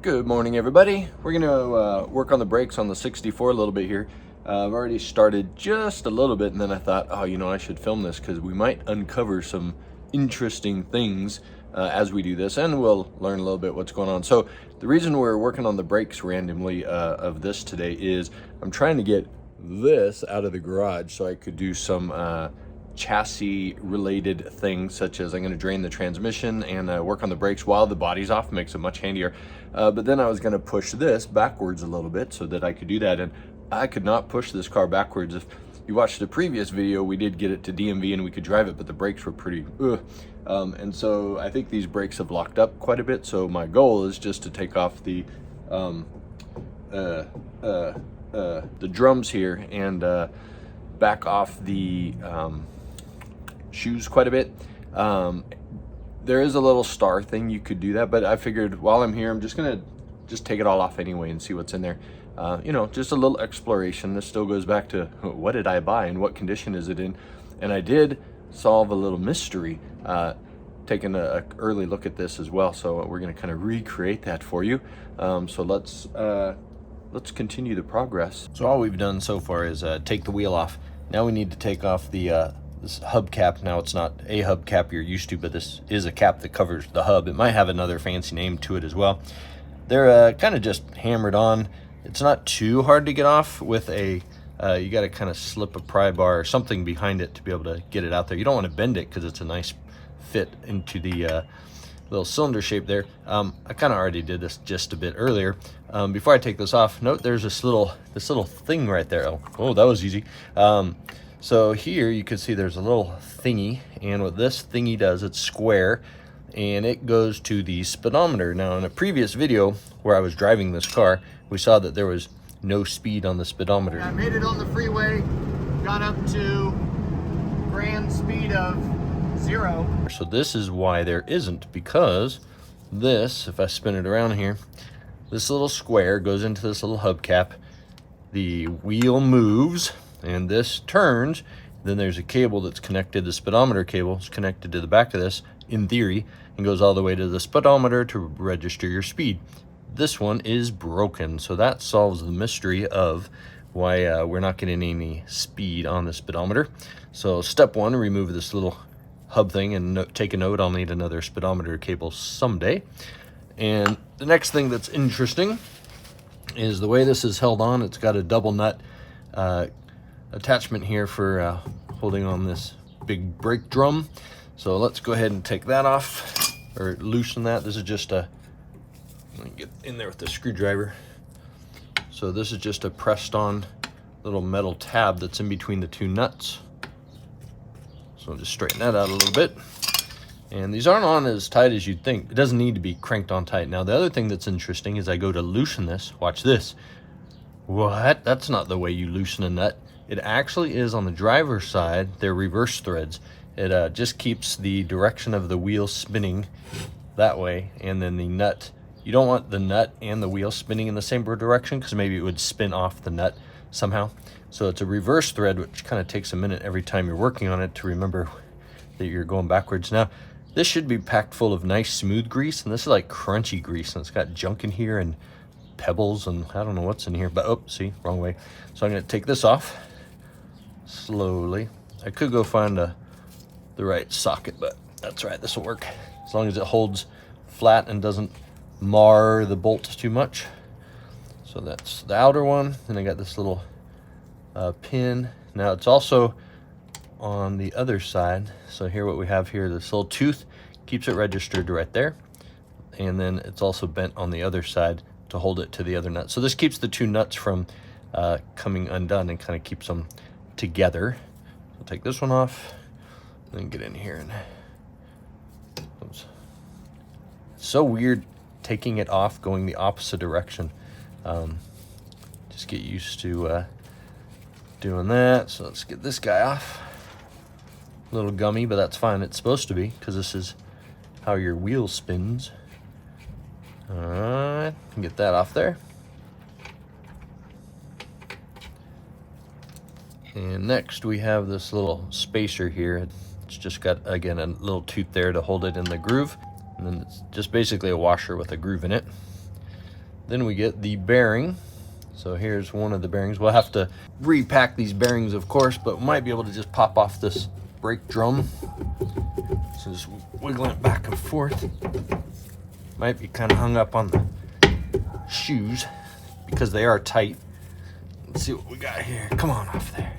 Good morning, everybody. We're going to work on the brakes on the 64 a little bit here. I've already started just a little bit, and then I thought, oh, I should film this because we might uncover some interesting things as we do this, and we'll learn a little bit what's going on. So the reason we're working on the brakes randomly of this today is I'm trying to get this out of the garage so I could do some chassis related things, such as I'm going to drain the transmission and work on the brakes while the body's off. Makes it much handier. But then I was going to push this backwards a little bit so that I could do that, and I could not push this car backwards. If you watched the previous video, we did get it to DMV and we could drive it, but the brakes were pretty and so I think these brakes have locked up quite a bit. So my goal is just to take off the drums here and back off the shoes quite a bit. There is a little star thing you could do that, but I figured while I'm here, I'm just gonna take it all off anyway and see what's in there. Just a little exploration. This still goes back to what did I buy and what condition is it in, and I did solve a little mystery taking an early look at this as well, so we're going to kind of recreate that for you. So let's continue the progress. So all we've done so far is take the wheel off. Now we need to take off the this hubcap. Now it's not a hubcap you're used to, but this is a cap that covers the hub. It might have another fancy name to it as well. They're kind of just hammered on. It's not too hard to get off with a you got to kind of slip a pry bar or something behind it to be able to get it out there. You don't want to bend it because it's a nice fit into the little cylinder shape there. I kind of already did this just a bit earlier. Before I take this off, note there's this little thing right there. Oh, that was easy. So here you can see there's a little thingy, and what this thingy does, it's square, and it goes to the speedometer. Now in a previous video where I was driving this car, we saw that there was no speed on the speedometer. I made it on the freeway, got up to grand speed of 0. So this is why there isn't, because this, if I spin it around here, this little square goes into this little hubcap, the wheel moves, and this turns. Then there's a cable that's connected, the speedometer cable is connected to the back of this, in theory, and goes all the way to the speedometer to register your speed. This one is broken, so that solves the mystery of why we're not getting any speed on the speedometer. So step one, remove this little hub thing, and take a note, I'll need another speedometer cable someday. And the next thing that's interesting is the way this is held on. It's got a double nut attachment here for holding on this big brake drum. So let's go ahead and take that off, or loosen that. This is just a, let me get in there with the screwdriver. So this is just a pressed on little metal tab that's in between the two nuts. So I'll just straighten that out a little bit. And these aren't on as tight as you'd think. It doesn't need to be cranked on tight. Now the other thing that's interesting is I go to loosen this. Watch this. What? That's not the way you loosen a nut. It actually is on the driver's side. They're reverse threads. It just keeps the direction of the wheel spinning that way, and then the nut, you don't want the nut and the wheel spinning in the same direction because maybe it would spin off the nut somehow. So it's a reverse thread, which kind of takes a minute every time you're working on it to remember that you're going backwards. Now this should be packed full of nice smooth grease, and this is like crunchy grease, and it's got junk in here and pebbles and I don't know what's in here, but oh, see, wrong way. So I'm going to take this off slowly. I could go find the right socket, but that's right, this will work as long as it holds flat and doesn't mar the bolt too much. So that's the outer one, and I got this little pin. Now it's also on the other side. So here what we have here, this little tooth keeps it registered right there, and then it's also bent on the other side to hold it to the other nut. So this keeps the two nuts from coming undone and kind of keeps them together. I'll take this one off, then get in here and oops. It's so weird taking it off going the opposite direction. Just get used to doing that. So let's get this guy off. A little gummy, but that's fine. It's supposed to be, because this is how your wheel spins. All right, get that off there. And next we have this little spacer here. It's just got, again, a little tooth there to hold it in the groove. And then it's just basically a washer with a groove in it. Then we get the bearing. So here's one of the bearings. We'll have to repack these bearings, of course, but we might be able to just pop off this brake drum. So just wiggling it back and forth. Might be kind of hung up on the shoes because they are tight. Let's see what we got here. Come on off there.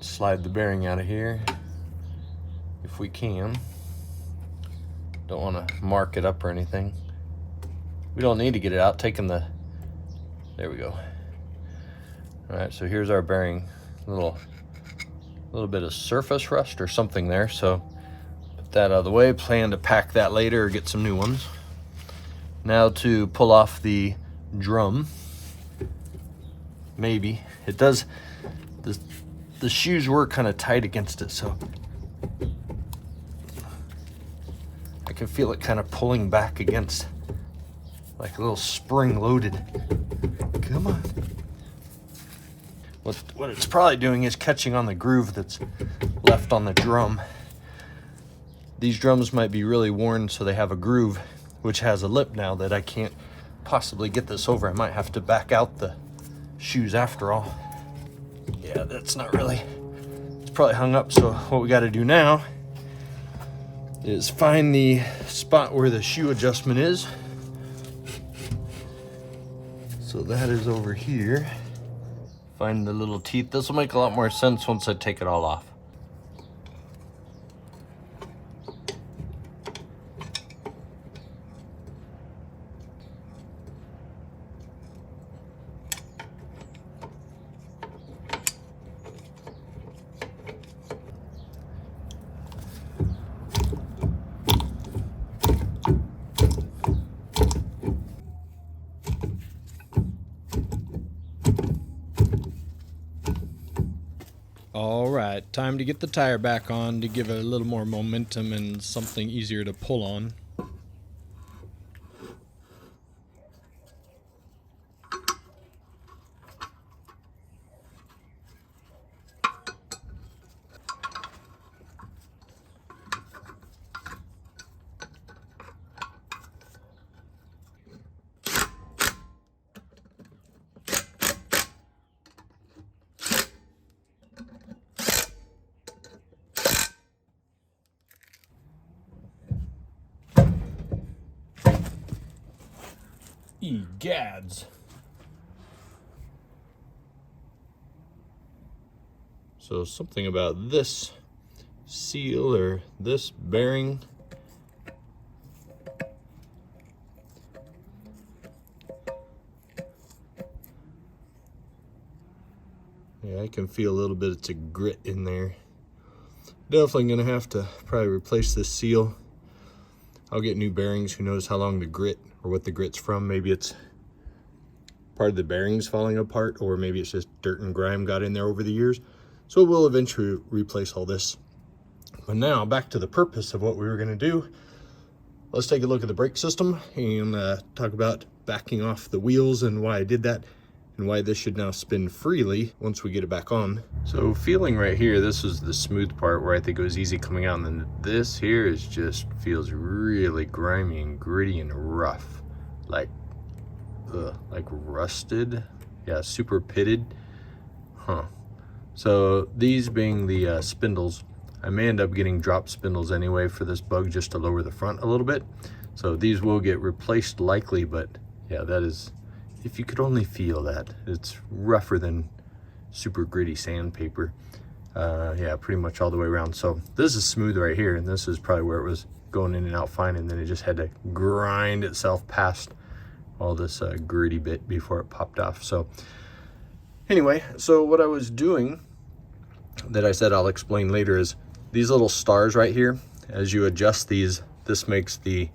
Slide the bearing out of here if we can. Don't want to mark it up or anything. We don't need to get it out. Taking the, there we go. All right, so here's our bearing. A little bit of surface rust or something there. So put that out of the way. Plan to pack that later or get some new ones. Now to pull off the drum. Maybe it does. The shoes were kind of tight against it, so I can feel it kind of pulling back against, like a little spring loaded. Come on. What it's probably doing is catching on the groove that's left on the drum. These drums might be really worn, so they have a groove which has a lip now that I can't possibly get this over. I might have to back out the shoes after all. Yeah, that's not really, it's probably hung up. So what we got to do now is find the spot where the shoe adjustment is. So that is over here. Find the little teeth. This will make a lot more sense once I take it all off. All right, time to get the tire back on to give it a little more momentum and something easier to pull on. Egads. So something about this seal or this bearing. Yeah, I can feel a little bit of grit in there. Definitely gonna have to probably replace this seal. I'll get new bearings. Who knows how long the grit or what the grit's from. Maybe it's part of the bearings falling apart, or maybe it's just dirt and grime got in there over the years. So we'll eventually replace all this. But now back to the purpose of what we were gonna do. Let's take a look at the brake system and talk about backing off the wheels and why I did that and why this should now spin freely once we get it back on. So feeling right here, this is the smooth part where I think it was easy coming out, and then this here is just feels really grimy and gritty and rough, like rusted. Yeah, super pitted. So these being the spindles, I may end up getting drop spindles anyway for this bug just to lower the front a little bit. So these will get replaced likely, but yeah, that is, if you could only feel that. It's rougher than super gritty sandpaper. Yeah, pretty much all the way around. So this is smooth right here, and this is probably where it was going in and out fine, and then it just had to grind itself past all this gritty bit before it popped off. So anyway, so what I was doing that I said I'll explain later is these little stars right here. As you adjust these, this makes the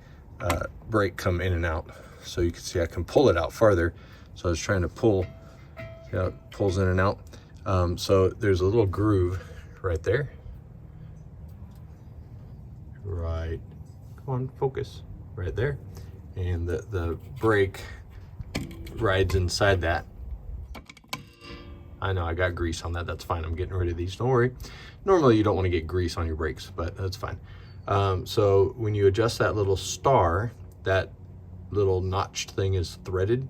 brake come in and out. So you can see I can pull it out farther. So I was trying to pull, see how it pulls in and out. So there's a little groove right there. Right, come on, focus, right there. And the brake rides inside that. I know I got grease on that. That's fine. I'm getting rid of these. Don't worry. Normally you don't want to get grease on your brakes, but that's fine. So when you adjust that little star, that little notched thing is threaded.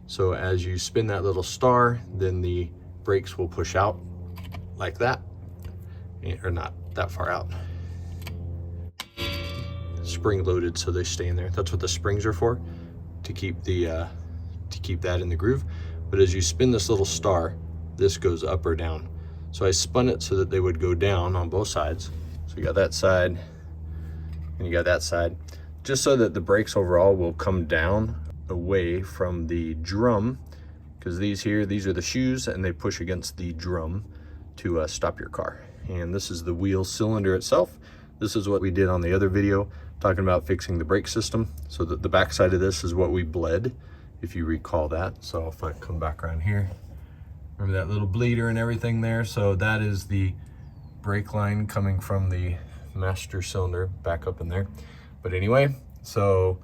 So as you spin that little star, then the brakes will push out like that, or not that far out. Spring loaded, so they stay in there. That's what the springs are for, to keep the to keep that in the groove. But as you spin this little star, this goes up or down. So I spun it so that they would go down on both sides. So you got that side and you got that side, just so that the brakes overall will come down away from the drum, because these are the shoes and they push against the drum to stop your car. And this is the wheel cylinder itself. This is what we did on the other video talking about fixing the brake system. So that the back side of this is what we bled, if you recall that. So if I come back around here, remember that little bleeder and everything there? So that is the brake line coming from the master cylinder back up in there. But anyway, so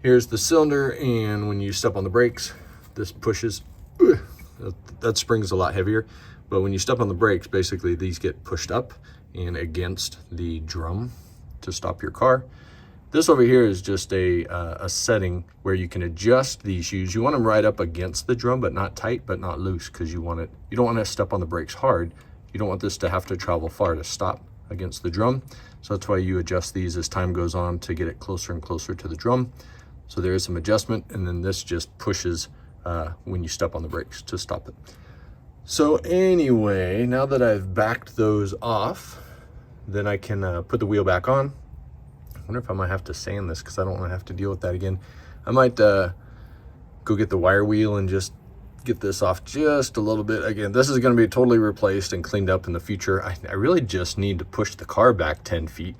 here's the cylinder, and when you step on the brakes, this pushes. That spring's a lot heavier, but when you step on the brakes, basically these get pushed up and against the drum to stop your car. This over here is just a setting where you can adjust these shoes. You want them right up against the drum, but not tight, but not loose, because you don't want to step on the brakes hard. You don't want this to have to travel far to stop against the drum. So that's why you adjust these as time goes on to get it closer and closer to the drum. So there is some adjustment, and then this just pushes when you step on the brakes to stop it. So anyway, now that I've backed those off, then I can put the wheel back on. I wonder if I might have to sand this, because I don't want to have to deal with that again. I might go get the wire wheel and just get this off just a little bit. Again, this is going to be totally replaced and cleaned up in the future. I really just need to push the car back 10 feet.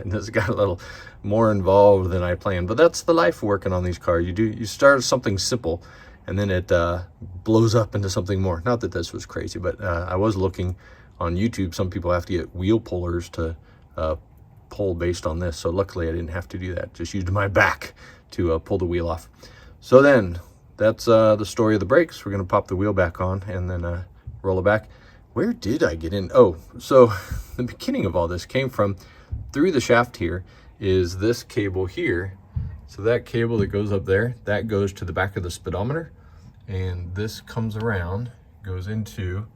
This got a little more involved than I planned, but that's the life working on these cars. You start something simple, and then it blows up into something more. Not that this was crazy, but I was looking on YouTube. Some people have to get wheel pullers to pull based on this. So luckily I didn't have to do that. Just used my back to pull the wheel off. So then that's the story of the brakes. We're going to pop the wheel back on and then roll it back. Where did I get in? Oh, so the beginning of all this came from through the shaft here is this cable here. So that cable that goes up there, that goes to the back of the speedometer, and this comes around, goes into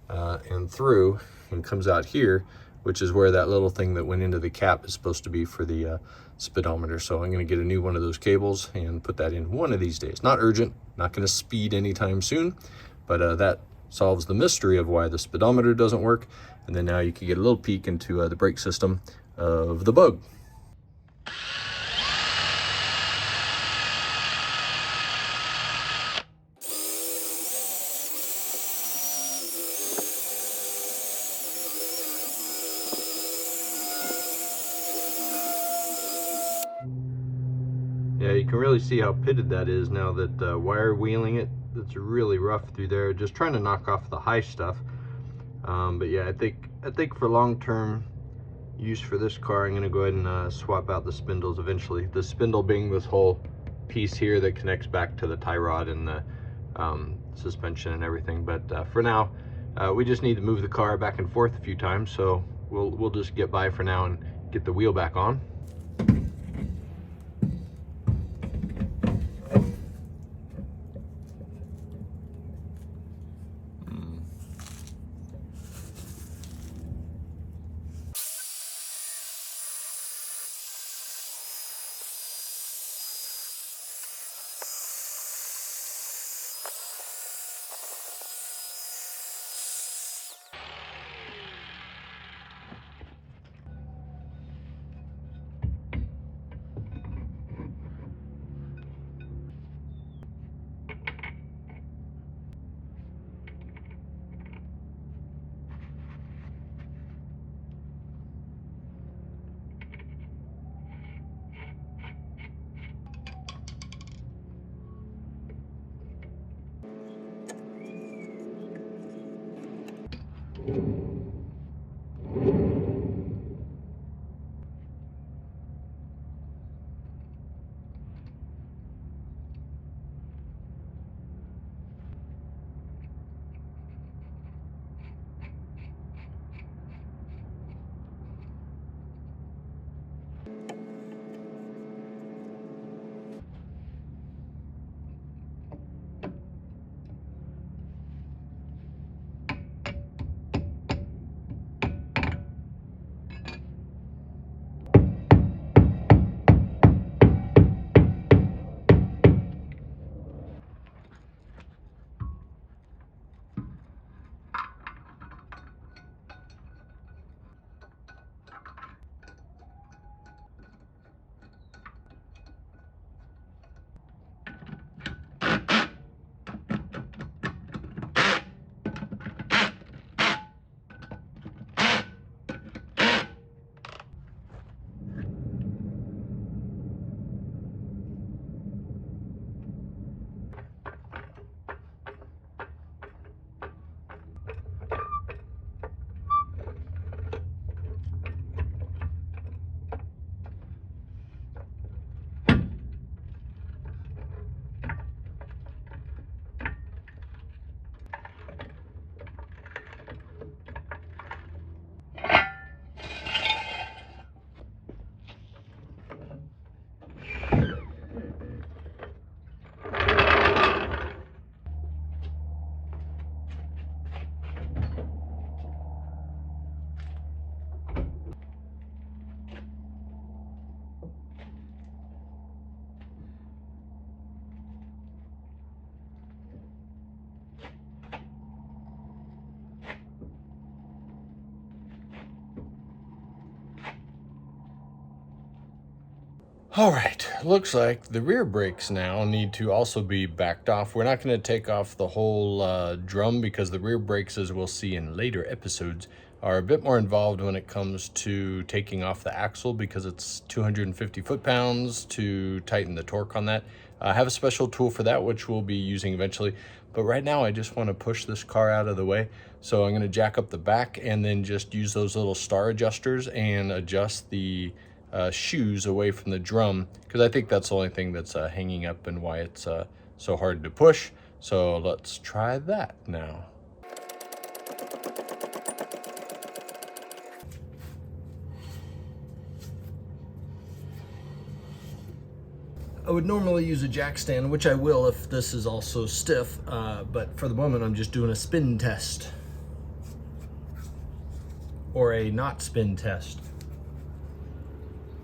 and through and comes out here, which is where that little thing that went into the cap is supposed to be for the speedometer. So I'm going to get a new one of those cables and put that in one of these days. Not urgent, not going to speed anytime soon, but that solves the mystery of why the speedometer doesn't work. And then now you can get a little peek into the brake system of the Bug. Yeah, you can really see how pitted that is now that wire wheeling it. That's really rough through there. Just trying to knock off the high stuff. But yeah, I think for long-term use for this car, I'm going to go ahead and swap out the spindles eventually. The spindle being this whole piece here that connects back to the tie rod and the suspension and everything. But for now, we just need to move the car back and forth a few times. So we'll just get by for now and get the wheel back on. All right, looks like the rear brakes now need to also be backed off. We're not going to take off the whole drum because the rear brakes, as we'll see in later episodes, are a bit more involved when it comes to taking off the axle because it's 250 foot-pounds to tighten the torque on that. I have a special tool for that, which we'll be using eventually. But right now, I just want to push this car out of the way. So I'm going to jack up the back and then just use those little star adjusters and adjust the shoes away from the drum, because I think that's the only thing that's hanging up and why it's so hard to push. So let's try that now. I would normally use a jack stand, which I will if this is also stiff, but for the moment I'm just doing a spin test. Or a not spin test.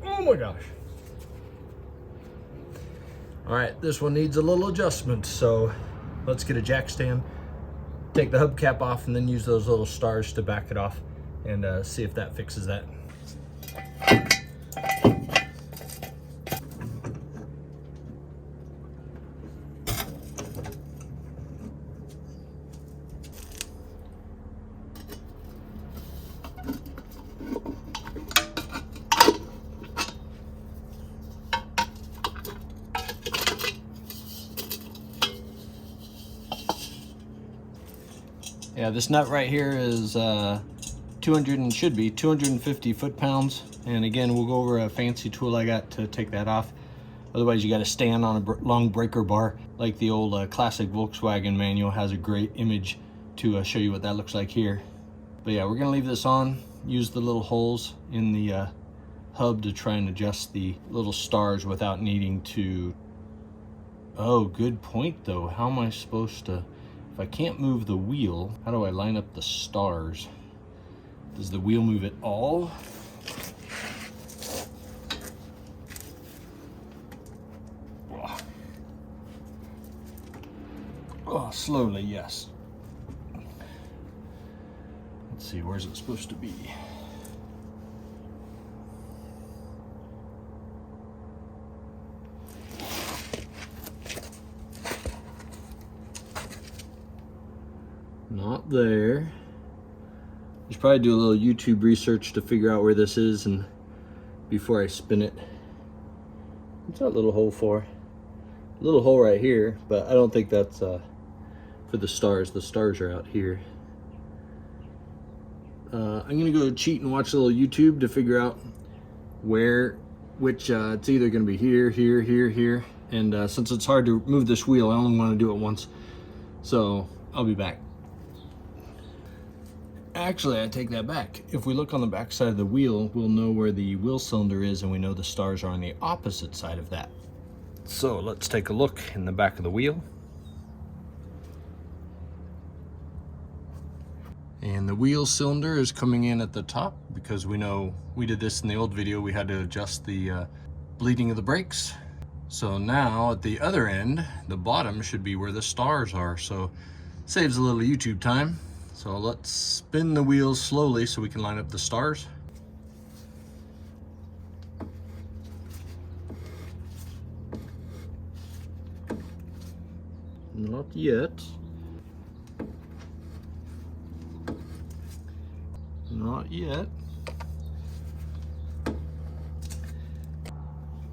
Oh my gosh. All right, this one needs a little adjustment, so let's get a jack stand, take the hubcap off, and then use those little stars to back it off and see if that fixes that. Yeah, this nut right here is 200 and should be 250 foot-pounds. And again, we'll go over a fancy tool I got to take that off. Otherwise, you got to stand on a long breaker bar, like the old classic Volkswagen manual has a great image to show you what that looks like here. But yeah, we're gonna leave this on, use the little holes in the hub to try and adjust the little stars without needing to. Oh, good point though. How am I supposed to, if I can't move the wheel, how do I line up the stars? Does the wheel move at all? Oh, slowly, yes. Let's see, where's it supposed to be? Not there. I should probably do a little YouTube research to figure out where this is and before I spin it. What's that little hole for? A little hole right here, but I don't think that's for the stars. The stars are out here. I'm gonna go cheat and watch a little YouTube to figure out which it's either gonna be here, here, here, here. And since it's hard to move this wheel, I only want to do it once. So I'll be back. Actually, I take that back. If we look on the back side of the wheel, we'll know where the wheel cylinder is, and we know the stars are on the opposite side of that. So let's take a look in the back of the wheel. And the wheel cylinder is coming in at the top because we know we did this in the old video. We had to adjust the bleeding of the brakes. So now at the other end, the bottom should be where the stars are. So saves a little YouTube time. So let's spin the wheels slowly so we can line up the stars. Not yet. Not yet.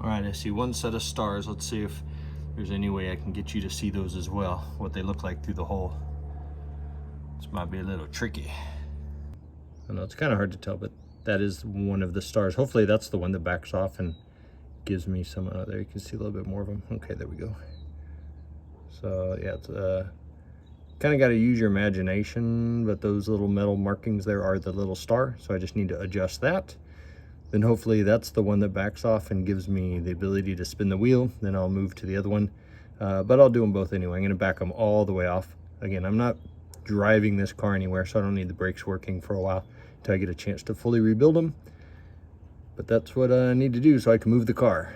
All right, I see one set of stars. Let's see if there's any way I can get you to see those as well, what they look like through the hole. This might be a little tricky. I know it's kind of hard to tell, but that is one of the stars. Hopefully that's the one that backs off and gives me some, there you can see a little bit more of them. Okay, there we go. So yeah, it's kind of got to use your imagination, but those little metal markings there are the little star. So I just need to adjust that. Then hopefully that's the one that backs off and gives me the ability to spin the wheel. Then I'll move to the other one, but I'll do them both anyway. I'm going to back them all the way off. Again, I'm not driving this car anywhere, so I don't need the brakes working for a while until I get a chance to fully rebuild them. But that's what I need to do so I can move the car.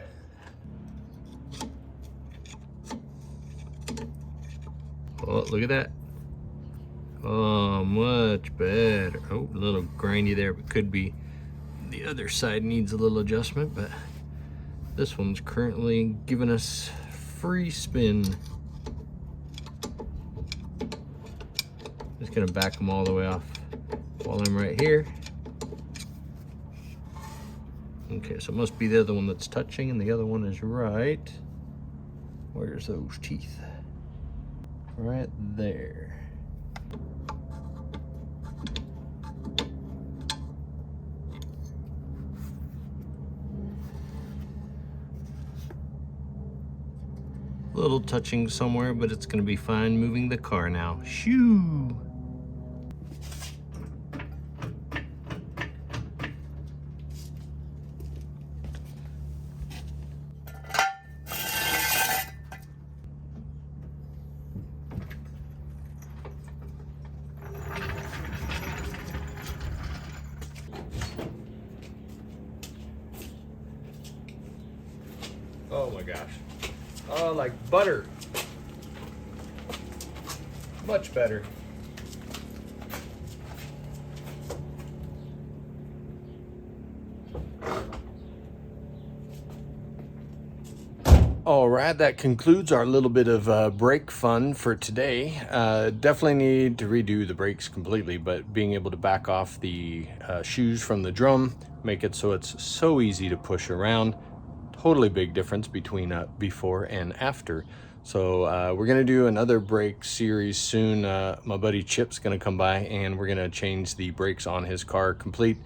Oh, look at that. Oh, much better. Oh, a little grindy there, but could be the other side needs a little adjustment, but This one's currently giving us free spin. Just gonna back them all the way off while I'm right here. Okay, so it must be the other one that's touching and the other one is right. Where's those teeth? Right there. Little touching somewhere, but it's gonna be fine moving the car now. Shoo! Oh my gosh. Oh, like butter. Much better. All right, that concludes our little bit of brake fun for today. Definitely need to redo the brakes completely, but being able to back off the shoes from the drum, make it so it's so easy to push around. Totally big difference between before and after. So we're gonna do another brake series soon. My buddy Chip's gonna come by and we're gonna change the brakes on his car. Complete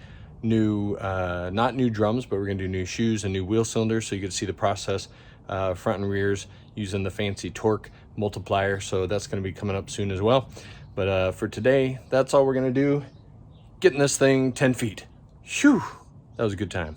new, not new drums, but we're gonna do new shoes and new wheel cylinders so you can see the process, front and rears, using the fancy torque multiplier. So that's gonna be coming up soon as well. But for today, that's all we're gonna do. Getting this thing 10 feet. Phew, that was a good time.